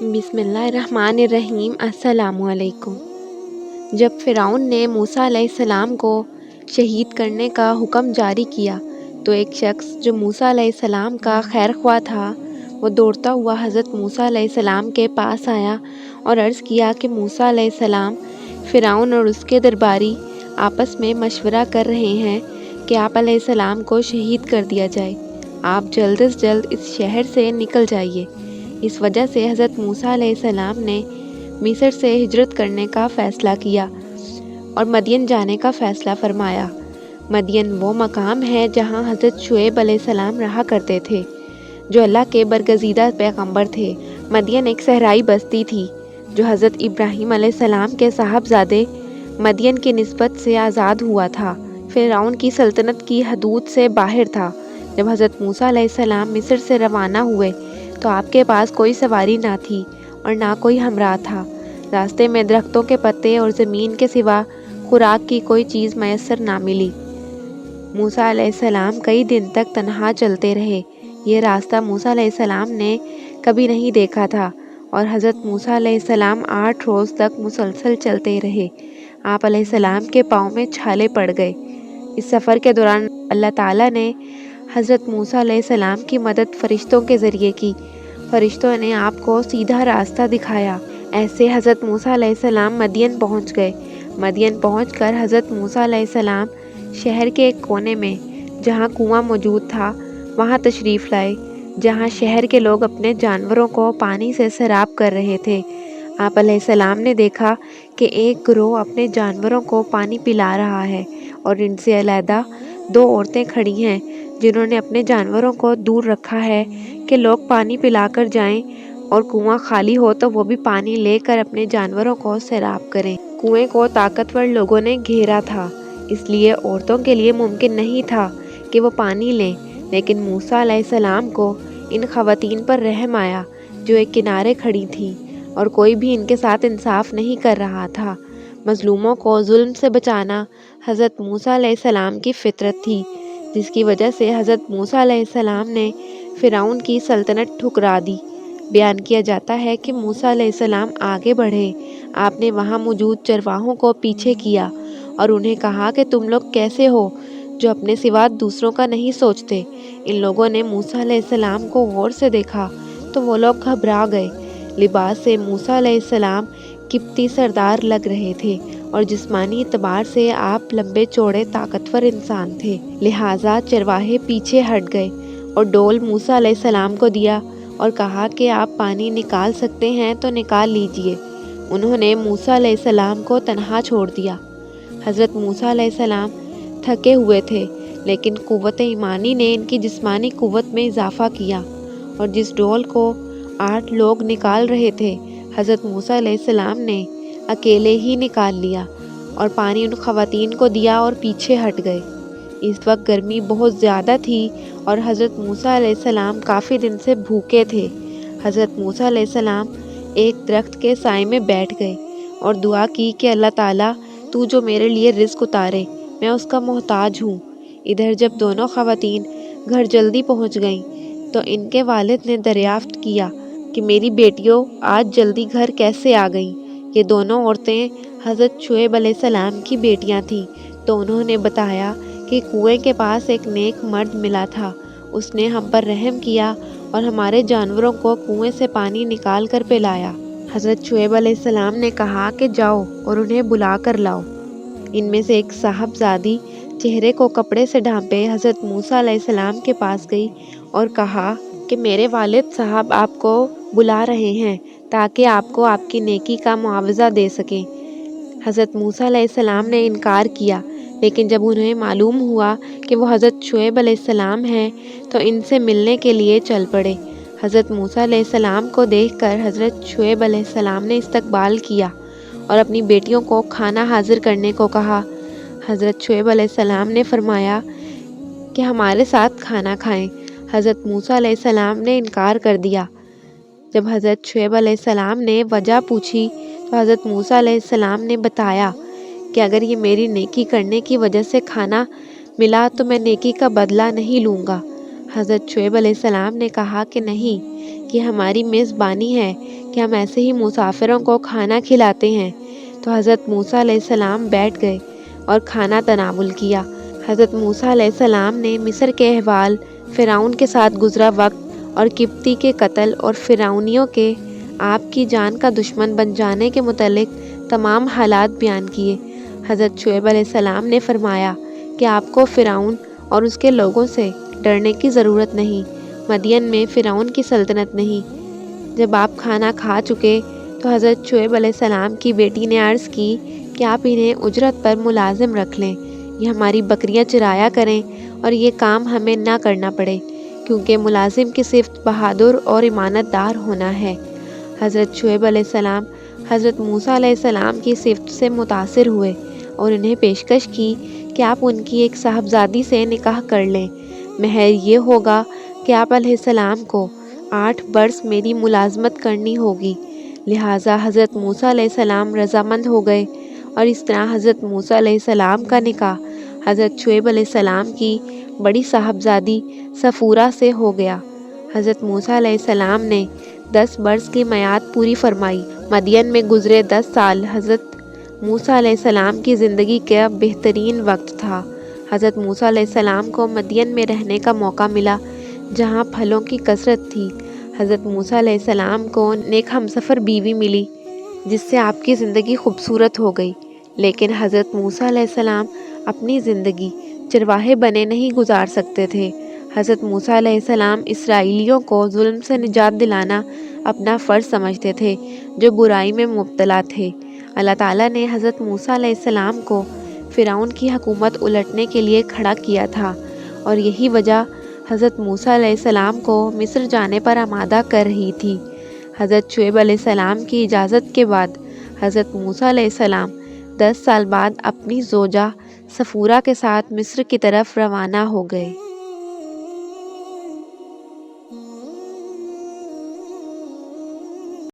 بسم اللہ الرحمن الرحیم۔ السلام علیکم۔ جب فرعون نے موسیٰ علیہ السلام کو شہید کرنے کا حکم جاری کیا تو ایک شخص جو موسیٰ علیہ السلام کا خیر خواہ تھا وہ دوڑتا ہوا حضرت موسیٰ علیہ السلام کے پاس آیا اور عرض کیا کہ موسیٰ علیہ السلام، فرعون اور اس کے درباری آپس میں مشورہ کر رہے ہیں کہ آپ علیہ السلام کو شہید کر دیا جائے۔ آپ جلد از جلد اس شہر سے نکل جائیے۔ اس وجہ سے حضرت موسیٰ علیہ السلام نے مصر سے ہجرت کرنے کا فیصلہ کیا اور مدین جانے کا فیصلہ فرمایا۔ مدین وہ مقام ہے جہاں حضرت شعیب علیہ السلام رہا کرتے تھے، جو اللہ کے برگزیدہ پیغمبر تھے۔ مدین ایک صحرائی بستی تھی جو حضرت ابراہیم علیہ السلام کے صاحبزادے مدین کی نسبت سے آزاد ہوا تھا، فرعون کی سلطنت کی حدود سے باہر تھا۔ جب حضرت موسیٰ علیہ السلام مصر سے روانہ ہوئے تو آپ کے پاس کوئی سواری نہ تھی اور نہ کوئی ہمراہ تھا۔ راستے میں درختوں کے پتے اور زمین کے سوا خوراک کی کوئی چیز میسر نہ ملی۔ موسیٰ علیہ السلام کئی دن تک تنہا چلتے رہے۔ یہ راستہ موسیٰ علیہ السلام نے کبھی نہیں دیکھا تھا اور حضرت موسیٰ علیہ السلام 8 روز تک مسلسل چلتے رہے۔ آپ علیہ السلام کے پاؤں میں چھالے پڑ گئے۔ اس سفر کے دوران اللہ تعالیٰ نے حضرت موسیٰ علیہ السلام کی مدد فرشتوں کے ذریعے کی۔ فرشتوں نے آپ کو سیدھا راستہ دکھایا۔ ایسے حضرت موسیٰ علیہ السلام مدین پہنچ گئے۔ مدین پہنچ کر حضرت موسیٰ علیہ السلام شہر کے ایک کونے میں جہاں کنواں موجود تھا وہاں تشریف لائے، جہاں شہر کے لوگ اپنے جانوروں کو پانی سے سیراب کر رہے تھے۔ آپ علیہ السلام نے دیکھا کہ ایک گروہ اپنے جانوروں کو پانی پلا رہا ہے اور ان سے علیحدہ 2 عورتیں کھڑی ہیں جنہوں نے اپنے جانوروں کو دور رکھا ہے کہ لوگ پانی پلا کر جائیں اور کنواں خالی ہو تو وہ بھی پانی لے کر اپنے جانوروں کو سیراب کریں۔ کنویں کو طاقتور لوگوں نے گھیرا تھا، اس لیے عورتوں کے لیے ممکن نہیں تھا کہ وہ پانی لیں، لیکن موسیٰ علیہ السلام کو ان خواتین پر رحم آیا جو ایک کنارے کھڑی تھیں اور کوئی بھی ان کے ساتھ انصاف نہیں کر رہا تھا۔ مظلوموں کو ظلم سے بچانا حضرت موسیٰ علیہ السلام کی فطرت تھی، جس کی وجہ سے حضرت موسیٰ علیہ السلام نے فرعون کی سلطنت ٹھکرا دی۔ بیان کیا جاتا ہے کہ موسیٰ علیہ السلام آگے بڑھے، آپ نے وہاں موجود چرواہوں کو پیچھے کیا اور انہیں کہا کہ تم لوگ کیسے ہو جو اپنے سوا دوسروں کا نہیں سوچتے۔ ان لوگوں نے موسیٰ علیہ السلام کو غور سے دیکھا تو وہ لوگ گھبرا گئے۔ لباس سے موسیٰ علیہ السلام قبطی سردار لگ رہے تھے اور جسمانی اعتبار سے آپ لمبے چوڑے طاقتور انسان تھے، لہٰذا چرواہے پیچھے ہٹ گئے اور ڈول موسیٰ علیہ السلام کو دیا اور کہا کہ آپ پانی نکال سکتے ہیں تو نکال لیجئے۔ انہوں نے موسیٰ علیہ السلام کو تنہا چھوڑ دیا۔ حضرت موسیٰ علیہ السلام تھکے ہوئے تھے، لیکن قوت ایمانی نے ان کی جسمانی قوت میں اضافہ کیا اور جس ڈول کو 8 لوگ نکال رہے تھے حضرت موسیٰ علیہ السلام نے اکیلے ہی نکال لیا اور پانی ان خواتین کو دیا اور پیچھے ہٹ گئے۔ اس وقت گرمی بہت زیادہ تھی اور حضرت موسیٰ علیہ السلام کافی دن سے بھوکے تھے۔ حضرت موسیٰ علیہ السلام ایک درخت کے سائے میں بیٹھ گئے اور دعا کی کہ اللہ تعالیٰ تو جو میرے لیے رزق اتارے، میں اس کا محتاج ہوں۔ ادھر جب دونوں خواتین گھر جلدی پہنچ گئیں تو ان کے والد نے دریافت کیا کہ میری بیٹیوں آج جلدی گھر کیسے آ گئیں؟ یہ دونوں عورتیں حضرت شعیب علیہ السلام کی بیٹیاں تھیں، تو انہوں نے بتایا کہ کنویں کے پاس ایک نیک مرد ملا تھا، اس نے ہم پر رحم کیا اور ہمارے جانوروں کو کنویں سے پانی نکال کر پلایا۔ حضرت شعیب علیہ السلام نے کہا کہ جاؤ اور انہیں بلا کر لاؤ۔ ان میں سے ایک صاحبزادی چہرے کو کپڑے سے ڈھانپے حضرت موسیٰ علیہ السلام کے پاس گئی اور کہا کہ میرے والد صاحب آپ کو بلا رہے ہیں تاکہ آپ کو آپ کی نیکی کا معاوضہ دے سکیں۔ حضرت موسیٰ علیہ السلام نے انکار کیا، لیکن جب انہیں معلوم ہوا کہ وہ حضرت شعیب علیہ السلام ہیں تو ان سے ملنے کے لیے چل پڑے۔ حضرت موسیٰ علیہ السلام کو دیکھ کر حضرت شعیب علیہ السلام نے استقبال کیا اور اپنی بیٹیوں کو کھانا حاضر کرنے کو کہا۔ حضرت شعیب علیہ السلام نے فرمایا کہ ہمارے ساتھ کھانا کھائیں۔ حضرت موسیٰ علیہ السلام نے انکار کر دیا۔ جب حضرت شعیب علیہ السلام نے وجہ پوچھی تو حضرت موسیٰ علیہ السلام نے بتایا کہ اگر یہ میری نیکی کرنے کی وجہ سے کھانا ملا تو میں نیکی کا بدلہ نہیں لوں گا۔ حضرت شعیب علیہ السلام نے کہا کہ نہیں، کہ ہماری میزبانی ہے کہ ہم ایسے ہی مسافروں کو کھانا کھلاتے ہیں۔ تو حضرت موسیٰ علیہ السلام بیٹھ گئے اور کھانا تناول کیا۔ حضرت موسیٰ علیہ السلام نے مصر کے احوال، فرعون کے ساتھ گزرا وقت اور قبطی کے قتل اور فرعونیوں کے آپ کی جان کا دشمن بن جانے کے متعلق تمام حالات بیان کیے۔ حضرت شعیب علیہ السلام نے فرمایا کہ آپ کو فرعون اور اس کے لوگوں سے ڈرنے کی ضرورت نہیں۔ مدین میں فرعون کی سلطنت نہیں۔ جب آپ کھانا کھا چکے تو حضرت شعیب علیہ السلام کی بیٹی نے عرض کی کہ آپ انہیں اجرت پر ملازم رکھ لیں، یہ ہماری بکریاں چرایا کریں اور یہ کام ہمیں نہ کرنا پڑے، کیونکہ ملازم کی صفت بہادر اور امانت دار ہونا ہے۔ حضرت شعیب علیہ السلام حضرت موسیٰ علیہ السلام کی صفت سے متاثر ہوئے اور انہیں پیشکش کی کہ آپ ان کی ایک صاحبزادی سے نکاح کر لیں۔ مہر یہ ہوگا کہ آپ علیہ السلام کو 8 برس میری ملازمت کرنی ہوگی۔ لہٰذا حضرت موسیٰ علیہ السلام رضامند ہو گئے اور اس طرح حضرت موسیٰ علیہ السلام کا نکاح حضرت شعیب علیہ السلام کی بڑی صاحبزادی صفورہ سے ہو گیا۔ حضرت موسیٰ علیہ السلام نے 10 برس کی میعاد پوری فرمائی۔ مدین میں گزرے 10 سال حضرت موسیٰ علیہ السلام کی زندگی کا بہترین وقت تھا۔ حضرت موسیٰ علیہ السلام کو مدین میں رہنے کا موقع ملا، جہاں پھلوں کی کثرت تھی۔ حضرت موسیٰ علیہ السلام کو نیک ہمسفر بیوی ملی، جس سے آپ کی زندگی خوبصورت ہو گئی۔ لیکن حضرت موسیٰ علیہ السلام اپنی زندگی چرواہے بنے نہیں گزار سکتے تھے۔ حضرت موسیٰ علیہ السلام اسرائیلیوں کو ظلم سے نجات دلانا اپنا فرض سمجھتے تھے، جو برائی میں مبتلا تھے۔ اللہ تعالیٰ نے حضرت موسیٰ علیہ السلام کو فرعون کی حکومت الٹنے کے لیے کھڑا کیا تھا، اور یہی وجہ حضرت موسیٰ علیہ السلام کو مصر جانے پر آمادہ کر رہی تھی۔ حضرت شعیب علیہ السلام کی اجازت کے بعد حضرت موسیٰ علیہ السلام 10 سال بعد اپنی زوجہ صفورہ کے ساتھ مصر کی طرف روانہ ہو گئے۔